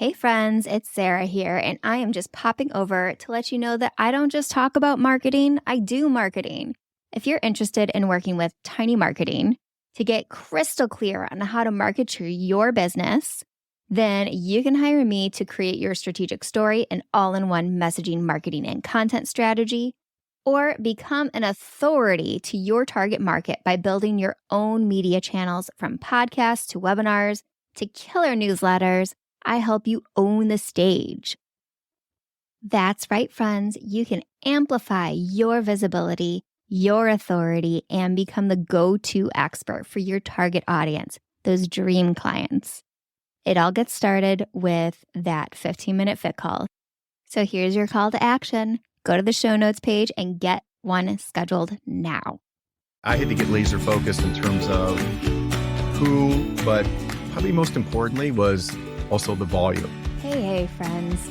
Hey friends, it's Sarah here, and I am just popping over to let you know that I don't just talk about marketing, I do marketing. If you're interested in working with Tiny Marketing to get crystal clear on how to market to your business, then you can hire me to create your strategic story and all-in-one messaging, marketing, and content strategy, or become an authority to your target market by building your own media channels from podcasts to webinars to killer newsletters. I help you own the stage. That's right, friends. You can amplify your visibility, your authority, and become the go-to expert for your target audience, those dream clients. It all gets started with that 15-minute fit call. So here's your call to action. Go to the show notes page and get one scheduled now. I had to get laser focused in terms of who, but probably most importantly was also the volume. Hey, friends.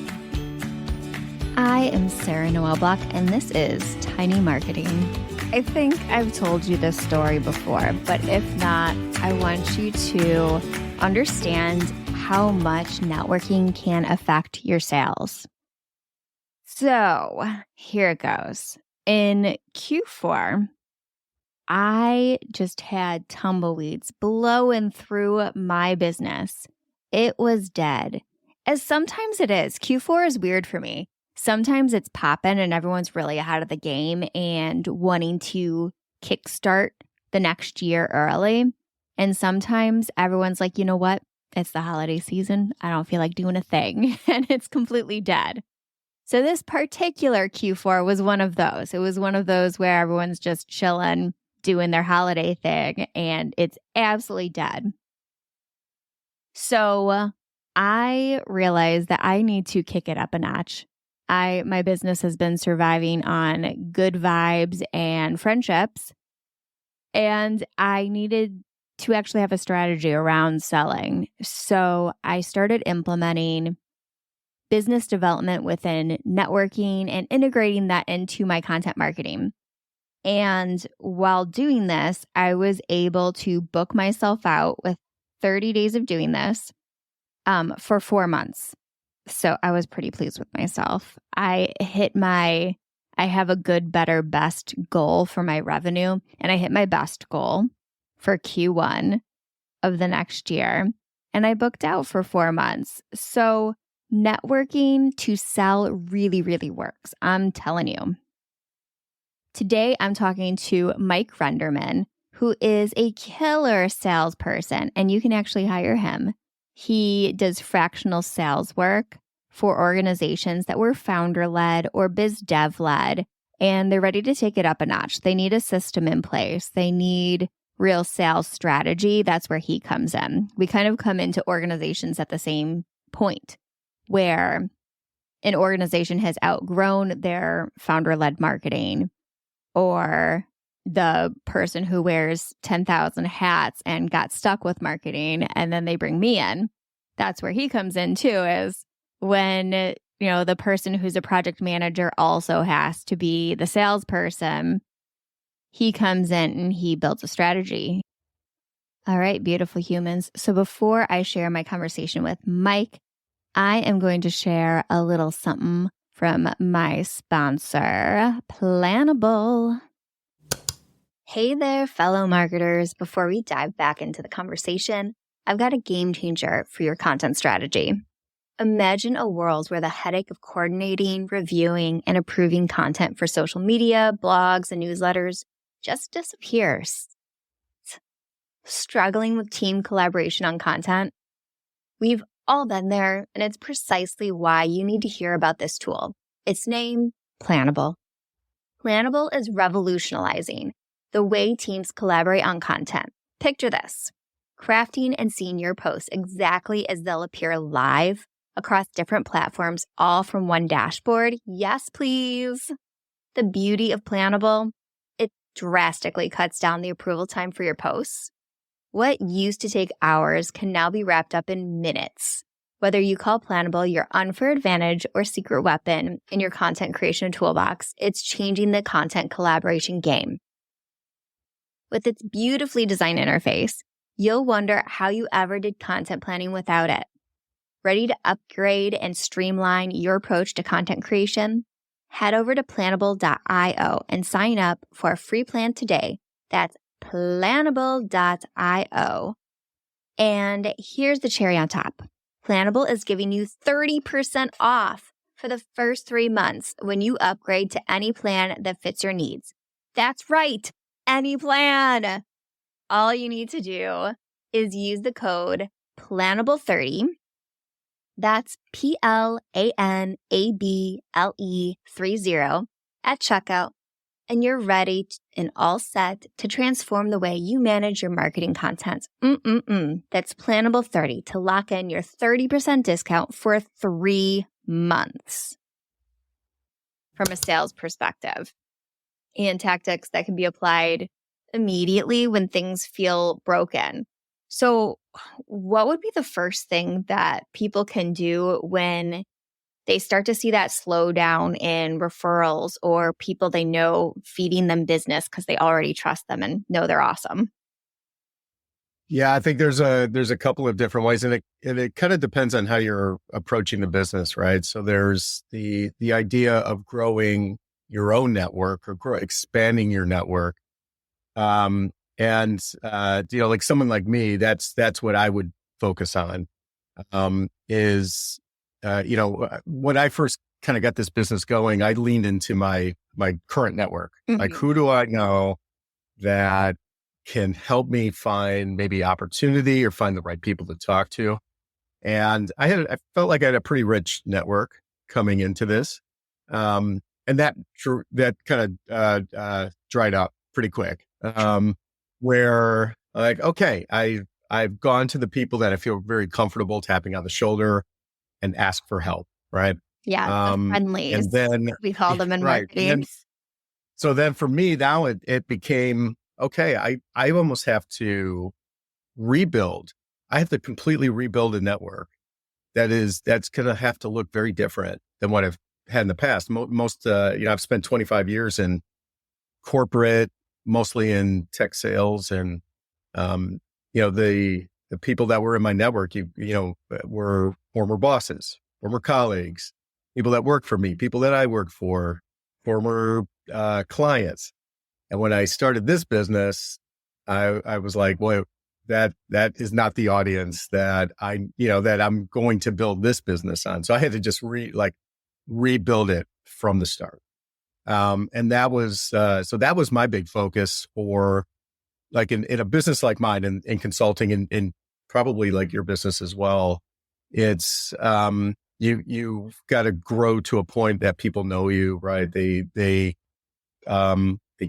I am Sarah Noel Block, and this is Tiny Marketing. I think I've told you this story before, but if not, I want you to understand how much networking can affect your sales. So here it goes. In Q4, I just had tumbleweeds blowing through my business. It was dead. As sometimes it is. Q4 is weird for me. Sometimes it's popping and everyone's really ahead of the game and wanting to kickstart the next year early. And sometimes everyone's like, you know what? It's the holiday season. I don't feel like doing a thing. And it's completely dead. So this particular Q4 was one of those. It was one of those where everyone's just chilling, doing their holiday thing, and it's absolutely dead. So I realized that I need to kick it up a notch. My business has been surviving on good vibes and friendships, and I needed to actually have a strategy around selling. So I started implementing business development within networking and integrating that into my content marketing. And while doing this, I was able to book myself out with 30 days of doing this for 4 months. So I was pretty pleased with myself. I have a good, better, best goal for my revenue, and I hit my best goal for Q1 of the next year. And I booked out for 4 months. So networking to sell really, really works. I'm telling you. Today, I'm talking to Mike Renderman, who is a killer salesperson, and you can actually hire him. He does fractional sales work for organizations that were founder-led or biz dev-led, and they're ready to take it up a notch. They need a system in place. They need real sales strategy. That's where he comes in. We kind of come into organizations at the same point, where an organization has outgrown their founder-led marketing, or the person who wears 10,000 hats and got stuck with marketing, and then they bring me in. That's where he comes in too, is when, the person who's a project manager also has to be the salesperson. He comes in and he builds a strategy. All right, beautiful humans. So before I share my conversation with Mike, I am going to share a little something from my sponsor, Planable. Hey there, fellow marketers. Before we dive back into the conversation, I've got a game changer for your content strategy. Imagine a world where the headache of coordinating, reviewing, and approving content for social media, blogs, and newsletters just disappears. Struggling with team collaboration on content? We've all been there, and it's precisely why you need to hear about this tool. Its name, Planable. Planable is revolutionizing the way teams collaborate on content. Picture this: crafting and seeing your posts exactly as they'll appear live across different platforms, all from one dashboard. Yes, please. The beauty of Planable, it drastically cuts down the approval time for your posts. What used to take hours can now be wrapped up in minutes. Whether you call Planable your unfair advantage or secret weapon in your content creation toolbox, it's changing the content collaboration game. With its beautifully designed interface, you'll wonder how you ever did content planning without it. Ready to upgrade and streamline your approach to content creation? Head over to plannable.io and sign up for a free plan today. That's plannable.io. And here's the cherry on top. Plannable is giving you 30% off for the first 3 months when you upgrade to any plan that fits your needs. That's right, any plan. All you need to do is use the code PLANNABLE30. That's PLANABLE30 at checkout, and you're ready and all set to transform the way you manage your marketing content. That's Plannable30 to lock in your 30% discount for 3 months. From a sales perspective, and tactics that can be applied immediately when things feel broken. So, what would be the first thing that people can do when they start to see that slowdown in referrals or people they know feeding them business because they already trust them and know they're awesome? Yeah, I think there's a couple of different ways, and it kind of depends on how you're approaching the business, right? So there's the idea of growing your own network or expanding your network. And like someone like me, that's what I would focus on. When I first kind of got this business going, I leaned into my current network. Like, who do I know that can help me find maybe opportunity or find the right people to talk to? And I felt like I had a pretty rich network coming into this. And that kind of dried up pretty quick. Where like, okay, I've gone to the people that I feel very comfortable tapping on the shoulder and ask for help, right? Yeah, the friendlies. And then we call them in right. marketing. So then for me, now it became, okay, I almost have to rebuild. I have to completely rebuild a network that's going to have to look very different than what I've had in the past. I've spent 25 years in corporate, mostly in tech sales, and the people that were in my network, were former bosses, former colleagues, people that work for me, people that I work for, former clients. And when I started this business, I was like, well, that is not the audience that that I'm going to build this business on. So I had to just rebuild it from the start. And that was my big focus for like in a business like mine and in consulting and probably like your business as well. It's, you've got to grow to a point that people know you, right? They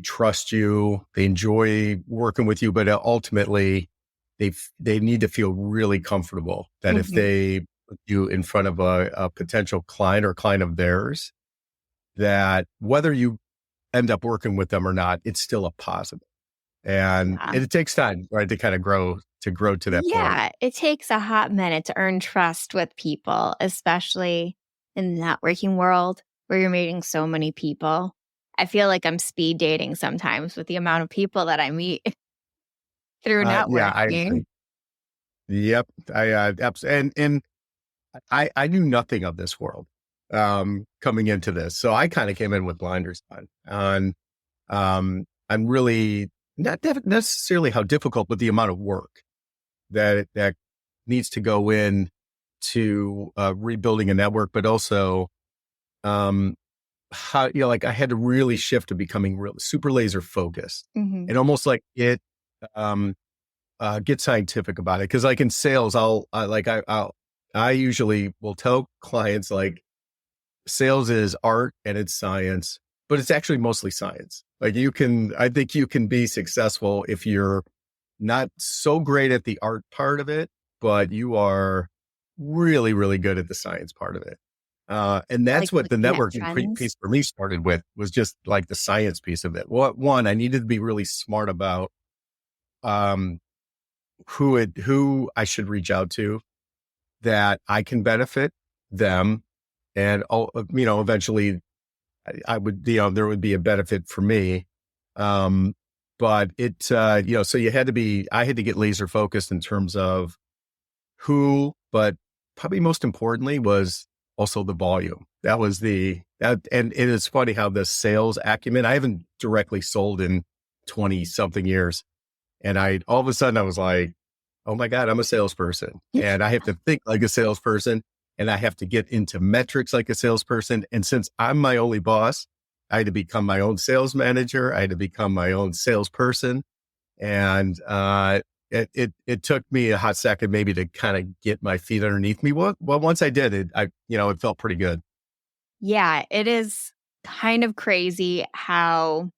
trust you, they enjoy working with you, but ultimately they need to feel really comfortable that if they put you in front of a potential client or client of theirs, that whether you end up working with them or not, it's still a positive. And it takes time, right, to kind of grow to that point. Yeah, it takes a hot minute to earn trust with people, especially in the networking world where you're meeting so many people. I feel like I'm speed dating sometimes with the amount of people that I meet through networking. Yep. And I knew nothing of this world coming into this. So I kind of came in with blinders on. I'm really not necessarily how difficult, but the amount of work that needs to go in to rebuilding a network, but also how, like I had to really shift to becoming real super laser focused and almost like get scientific about it. Cause like in sales, I usually will tell clients like sales is art and it's science, but it's actually mostly science. Like I think you can be successful if you're not so great at the art part of it, but you are really, really good at the science part of it. And that's what the networking piece for me started with, was just like the science piece of it. One, I needed to be really smart about who I should reach out to, that I can benefit them. And, eventually I would, there would be a benefit for me. But so I had to get laser focused in terms of who, but probably most importantly was also the volume. And it is funny how the sales acumen, I haven't directly sold in 20 something years. And all of a sudden I was like, oh my God, I'm a salesperson and I have to think like a salesperson and I have to get into metrics like a salesperson. And since I'm my only boss, I had to become my own sales manager. I had to become my own salesperson. And, it took me a hot second maybe to kind of get my feet underneath me. Well, once I did it, it felt pretty good. Yeah, it is kind of crazy how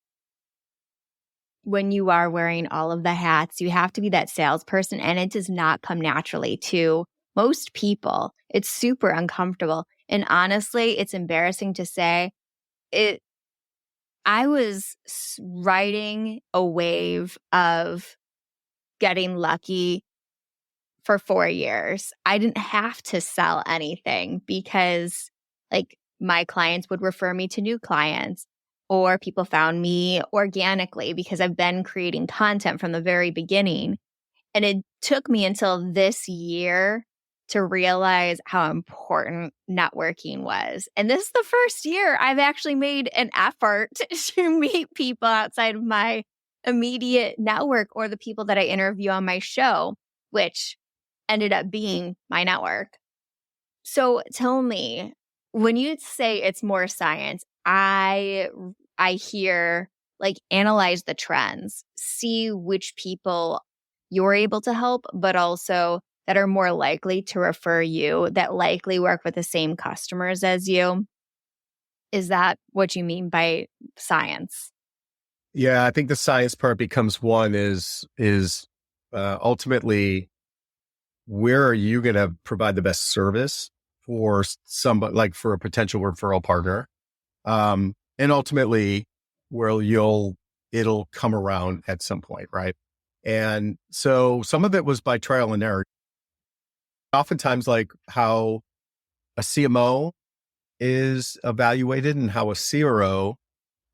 when you are wearing all of the hats, you have to be that salesperson, and it does not come naturally to most people. It's super uncomfortable. And honestly, it's embarrassing to say it. I was riding a wave of getting lucky for 4 years. I didn't have to sell anything because like my clients would refer me to new clients, or people found me organically because I've been creating content from the very beginning. And it took me until this year to realize how important networking was. And this is the first year I've actually made an effort to meet people outside of my immediate network or the people that I interview on my show, which ended up being my network. So tell me, when you say it's more science, I hear like analyze the trends, see which people you're able to help, but also that are more likely to refer you, that likely work with the same customers as you. Is that what you mean by science? Yeah, I think the science part becomes one is ultimately where are you going to provide the best service for somebody, like for a potential referral partner, and ultimately where it'll come around at some point, right? And so some of it was by trial and error. Oftentimes, like how a CMO is evaluated and how a CRO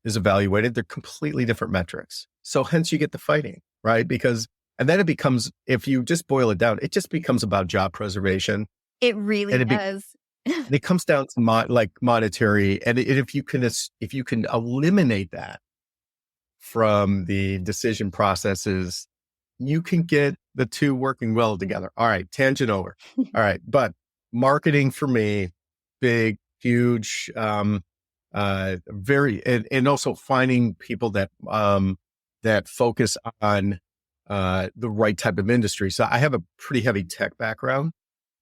is evaluated, they're completely different metrics. So hence you get the fighting, right? And then it becomes, if you just boil it down, it just becomes about job preservation. It really And does. and it comes down to like monetary. And if you can eliminate that from the decision processes, you can get the two working well together. All right, tangent over. All right. But marketing for me, big, huge, and also finding people that focus on, the right type of industry. So I have a pretty heavy tech background.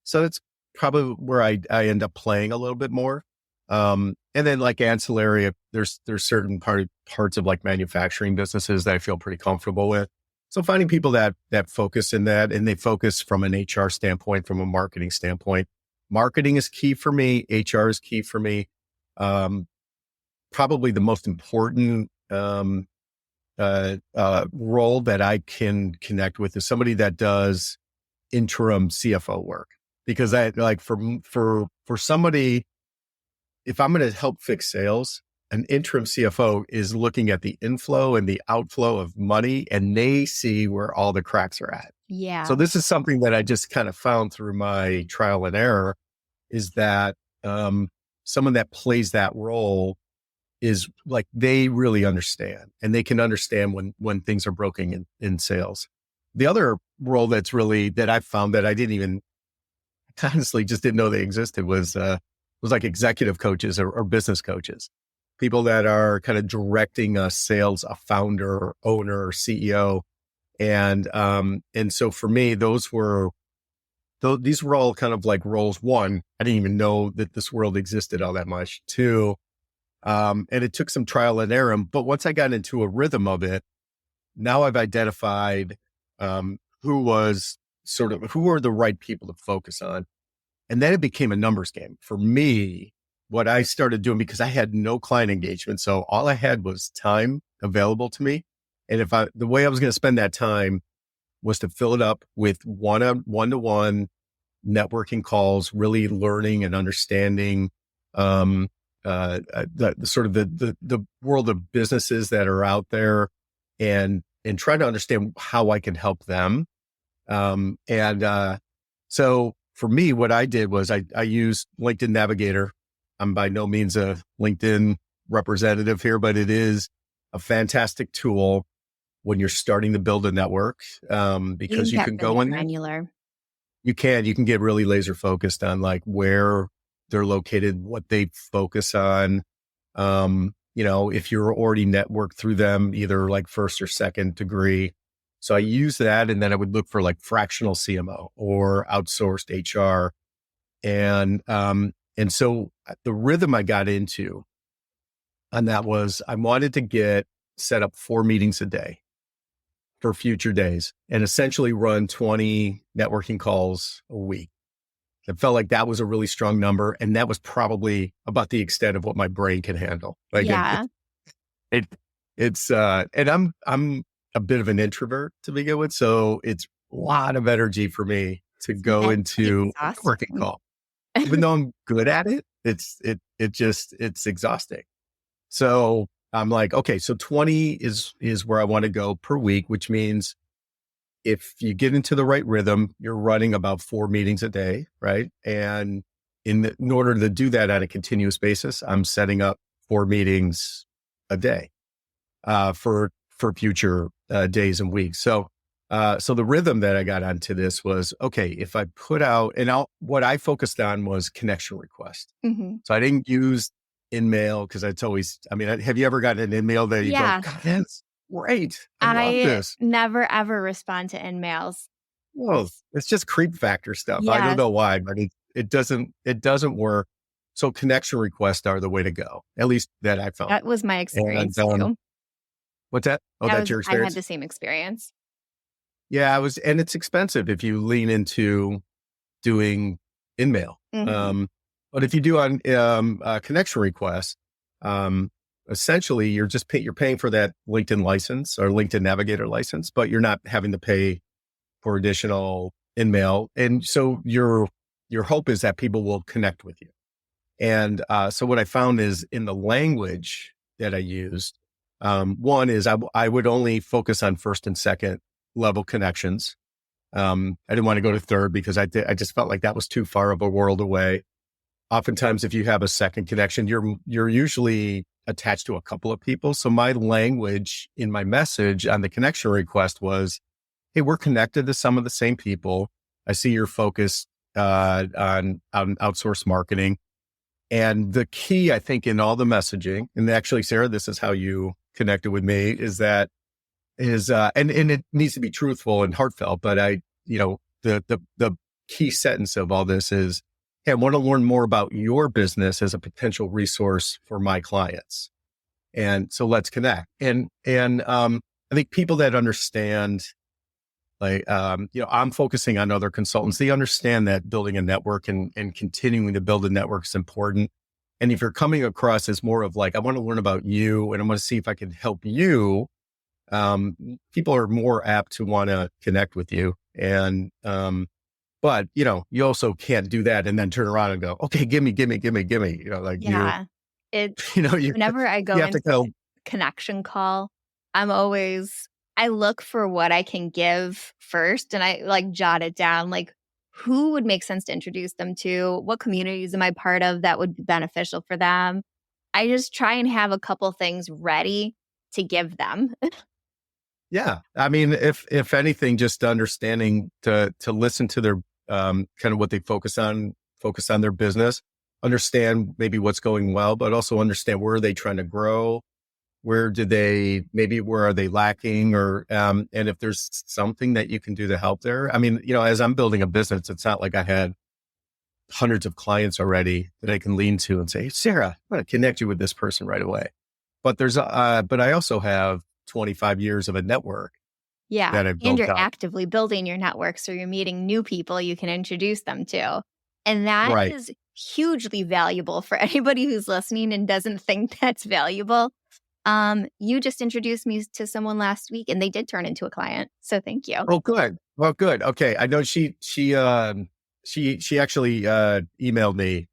So that's probably where I end up playing a little bit more. And then like ancillary, there's certain parts of like manufacturing businesses that I feel pretty comfortable with. So finding people that focus in that, and they focus from an HR standpoint, from a marketing standpoint. Marketing is key for me. HR is key for me. Probably the most important role that I can connect with is somebody that does interim CFO work, because I like for somebody, if I'm going to help fix sales, an interim CFO is looking at the inflow and the outflow of money, and they see where all the cracks are at. Yeah. So this is something that I just kind of found through my trial and error, is that someone that plays that role is like, they really understand, and they can understand when things are broken in sales. The other role that I found that I didn't even, honestly just didn't know they existed was like executive coaches or business coaches, people that are kind of directing a sales, a founder, owner, CEO. And so for me, these were all kind of like roles. One, I didn't even know that this world existed all that much. Two, and it took some trial and error, but once I got into a rhythm of it, now I've identified, who are the right people to focus on. And then it became a numbers game for me. What I started doing, because I had no client engagement, so all I had was time available to me. And the way I was going to spend that time was to fill it up with one-to-one networking calls, really learning and understanding, the sort of the world of businesses that are out there, and try to understand how I can help them. So for me, what I did was I used LinkedIn Navigator. I'm by no means a LinkedIn representative here, but it is a fantastic tool when you're starting to build a network, You can because you get can really go in there. granular. You can get really laser focused on like where they're located, what they focus on. If you're already networked through them, either like first or second degree. So I use that. And then I would look for like fractional CMO or outsourced HR. And so the rhythm I got into on that was I wanted to get set up 4 meetings a day for future days and essentially run 20 networking calls a week. It felt like that was a really strong number. And that was probably about the extent of what my brain can handle. Like Yeah. it and I'm a bit of an introvert to begin with. So it's a lot of energy for me to It's go mentally into a networking exhausting. call. Even though I'm good at it, it's exhausting. So I'm like, okay, so 20 is where I want to go per week, which means if you get into the right rhythm, you're running about 4 meetings a day, right? And in order to do that on a continuous basis, I'm setting up 4 meetings a day for future days and weeks. So the rhythm that I got onto this was, okay, if I put out, what I focused on was connection request. Mhm. So I didn't use InMail because it's always, have you ever gotten an InMail that you go, Yeah. God, that's great. I love I this. never ever respond to InMails. Well, it's just creep factor stuff. I don't Yes, know why, but it doesn't work. So connection requests are the way to go, at least that I found. that was my And experience too. what's that? Oh, that's your I had experience? the same experience. Yeah, and it's expensive if you lean into doing InMail. Mhm. But if you do on connection requests, um, essentially you're paying for that LinkedIn license or LinkedIn Navigator license, but you're not having to pay for additional InMail. And so your hope is that people will connect with you. And so what I found is in the language that I used, one is I would only focus on first and second level connections. I didn't want to go to third because I just felt like that was too far of a world away. Oftentimes, if you have a second connection, you're usually attached to a couple of people. So my language in my message on the connection request was, hey, we're connected to some of the same people. I see you're focused on outsourced marketing. And the key, I think, in all the messaging, and actually, Sarah, this is how you connected with me, and it needs to be truthful and heartfelt. But the key sentence of all this is, hey, I want to learn more about your business as a potential resource for my clients. And so let's connect. And I think people that understand, I'm focusing on other consultants. They understand that building a network and continuing to build a network is important. And if you're coming across as more of like, I want to learn about you and I want to see if I can help you, people are more apt to want to connect with you. But you also can't do that and then turn around and go, okay, give me. Yeah. It You Whenever I you go have to into go, a connection call, I look for what I can give first and I like jot it down. Like, who would make sense to introduce them to? What communities am I part of that would be beneficial for them? I just try and have a couple things ready to give them. yeah. If anything, just understanding to listen to their kind of what they focus on their business, understand maybe what's going well, but also understand where are they trying to grow, where are they lacking, or and if there's something that you can do to help there. As I'm building a business, it's not like I had hundreds of clients already that I can lean to and say, hey, Sarah, I'm going to connect you with this person right away. But I also have 25 years of a network Yeah. that I've And built you're up. actively building your network. So you're meeting new people you can introduce them to. And that Right. is hugely valuable for anybody who's listening and doesn't think that's valuable. You just introduced me to someone last week and they did turn into a client. So thank you. Oh, good. Well, good. Okay. I know she actually emailed me.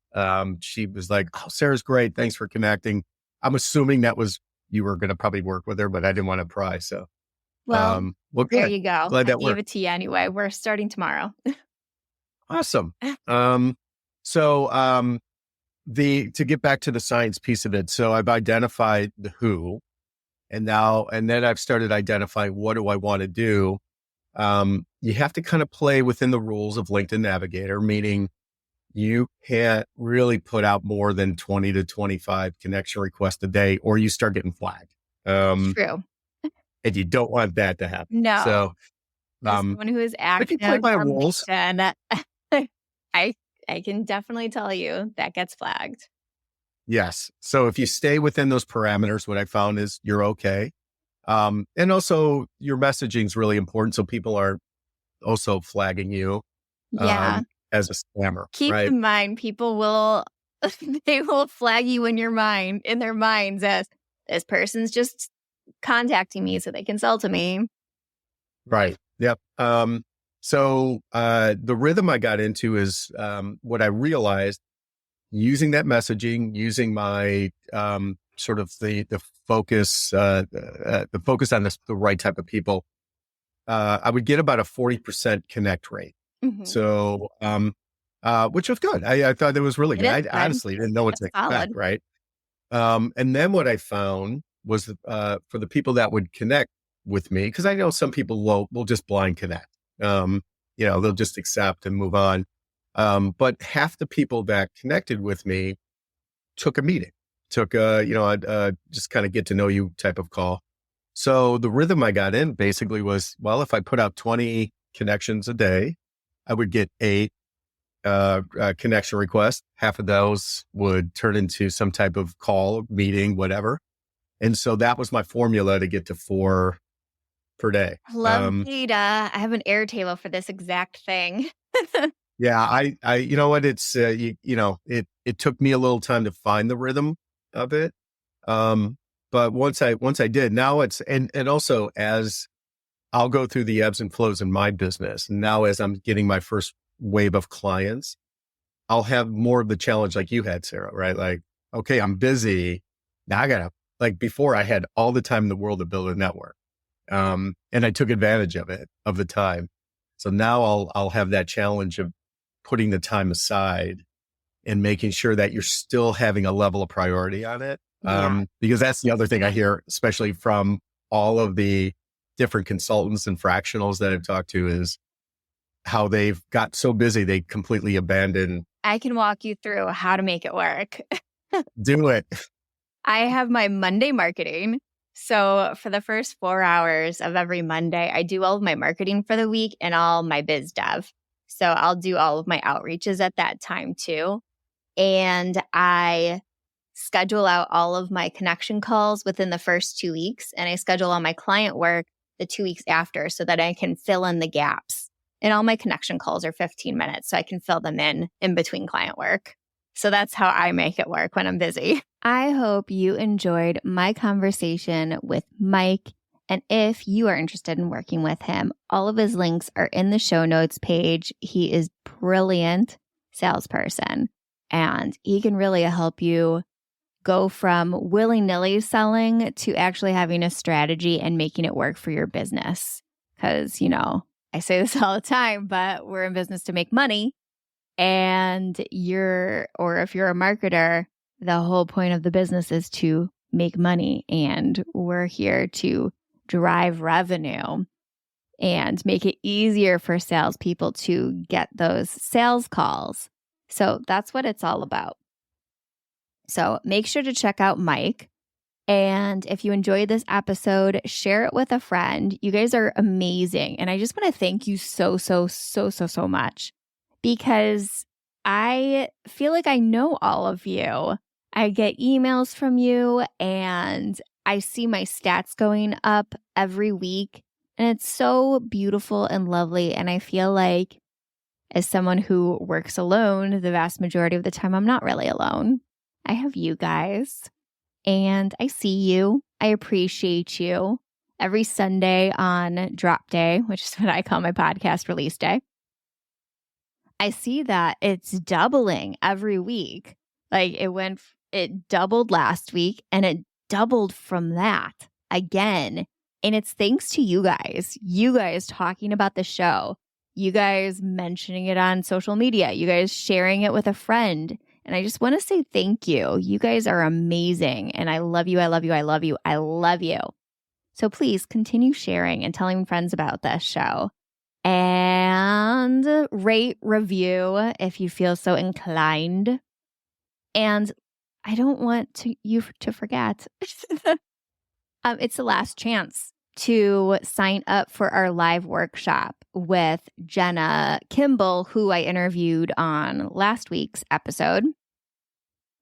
She was like, oh, Sarah's great. Thanks for connecting. I'm assuming that was, you were going to probably work with her, but I didn't want to pry. So, Well, well, there good. you go. Glad I that gave worked. it to you anyway. We're starting tomorrow. Awesome. Um, so to get back to the science piece of it, so I've identified the who, and then I've started identifying what do I want to do. You have to kind of play within the rules of LinkedIn Navigator, meaning you can't really put out more than 20 to 25 connection requests a day, or you start getting flagged. True. And you don't want that to happen. No. So, As someone who is but you play active by on rules. LinkedIn, I I can definitely tell you that gets flagged. Yes. So if you stay within those parameters, what I found is you're okay. And also your messaging is really important. So people aren't also flagging you, Yeah. as a scammer, Keep right? in mind, people will they will flag you in their minds as this person's just contacting me so they can sell to me. Right. Yep. The rhythm I got into is, what I realized using that messaging, using my, sort of the focus on the right type of people, I would get about a 40% connect rate. Mhm. So, which was good. I thought that was really It good. is I good. honestly didn't know what to That's expect. solid. Right. And then what I found was, for the people that would connect with me, because I know some people will just blind connect. Um, they'll just accept and move on. But half the people that connected with me took a meeting, took a just kind of get to know you type of call. So the rhythm I got in basically was, well, if I put out 20 connections a day, I would get eight connection requests. Half of those would turn into some type of call, meeting, whatever. And so that was my formula to get to 4 per day. Love data. I have an Airtable for this exact thing. Yeah, you know what? It's, it took me a little time to find the rhythm of it. But once I did, now and also as I'll go through the ebbs and flows in my business. Now, as I'm getting my first wave of clients, I'll have more of the challenge like you had, Sarah, right? Like, okay, I'm busy. Now I gotta, like before I had all the time in the world to build a network. And I took advantage of the time. So now I'll have that challenge of putting the time aside and making sure that you're still having a level of priority on it. Yeah. Because that's the other thing I hear, especially from all of the different consultants and fractionals that I've talked to, is how they've got so busy, they completely abandon. I can walk you through how to make it work. Do it. I have my Monday marketing. So for the first 4 hours of every Monday, I do all of my marketing for the week and all my biz dev. So I'll do all of my outreaches at that time too. And I schedule out all of my connection calls within the first 2 weeks. And I schedule all my client work the 2 weeks after so that I can fill in the gaps. And all my connection calls are 15 minutes. So I can fill them in between client work. So that's how I make it work when I'm busy. I hope you enjoyed my conversation with Mike. And if you are interested in working with him, all of his links are in the show notes page. He is brilliant salesperson, and he can really help you go from willy-nilly selling to actually having a strategy and making it work for your business. Because, I say this all the time, but we're in business to make money. And if you're a marketer, the whole point of the business is to make money. And we're here to drive revenue and make it easier for salespeople to get those sales calls. So that's what it's all about. So make sure to check out Mike. And if you enjoyed this episode, share it with a friend. You guys are amazing. And I just want to thank you so much, because I feel like I know all of you. I get emails from you and I see my stats going up every week. And it's so beautiful and lovely. And I feel like, as someone who works alone, the vast majority of the time, I'm not really alone. I have you guys. And I see you. I appreciate you. Every Sunday on drop day, which is what I call my podcast release day, I see that it's doubling every week. Like it doubled last week and it doubled from that again. And it's thanks to you guys talking about the show, you guys mentioning it on social media, you guys sharing it with a friend. And I just want to say thank you. You guys are amazing. And I love you. I love you. I love you. I love you. So please continue sharing and telling friends about this show. And rate, review if you feel so inclined. And I don't want you to forget. It's the last chance to sign up for our live workshop with Jenna Kimball, who I interviewed on last week's episode.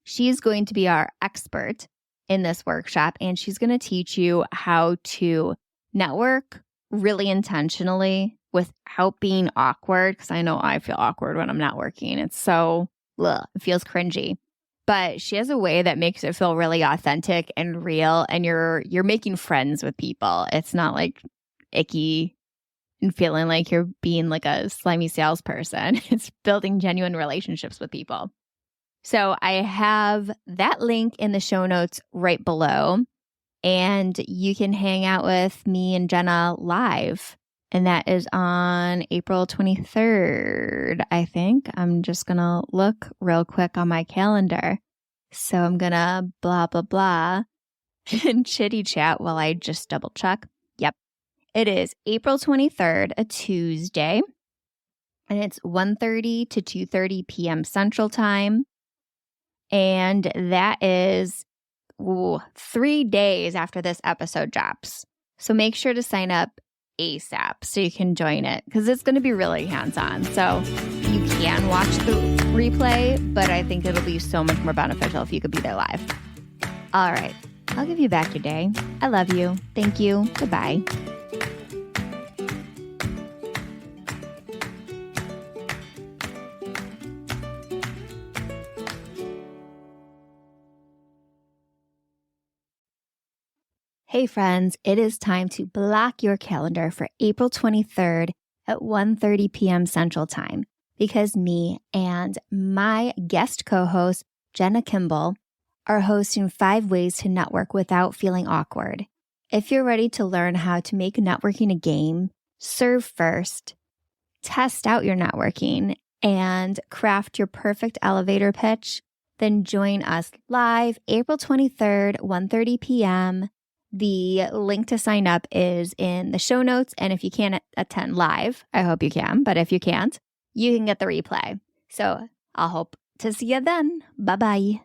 She's going to be our expert in this workshop, and she's going to teach you how to network really intentionally without being awkward, because I know I feel awkward when I'm networking. It's so, it feels cringy. But she has a way that makes it feel really authentic and real, and you're making friends with people. It's not like icky and feeling like you're being like a slimy salesperson. It's building genuine relationships with people. So I have that link in the show notes right below, and you can hang out with me and Jenna live. And that is on April 23rd, I think. I'm just going to look real quick on my calendar. So I'm going to blah, blah, blah and chitty chat while I just double check. Yep. It is April 23rd, a Tuesday. And it's 1:30 to 2:30 p.m. Central Time. And that is 3 days after this episode drops. So make sure to sign up ASAP so you can join it, because it's going to be really hands-on. So you can watch the replay, but I think it'll be so much more beneficial if you could be there live. All right. I'll give you back your day. I love you. Thank you. Goodbye. Hey friends, it is time to block your calendar for April 23rd at 1:30 p.m. Central Time, because me and my guest co-host, Jenna Kimball, are hosting 5 ways to network without feeling awkward. If you're ready to learn how to make networking a game, serve first, test out your networking, and craft your perfect elevator pitch, then join us live April 23rd, 1:30 p.m. The link to sign up is in the show notes. And if you can't attend live, I hope you can. But if you can't, you can get the replay. So I'll hope to see you then. Bye-bye.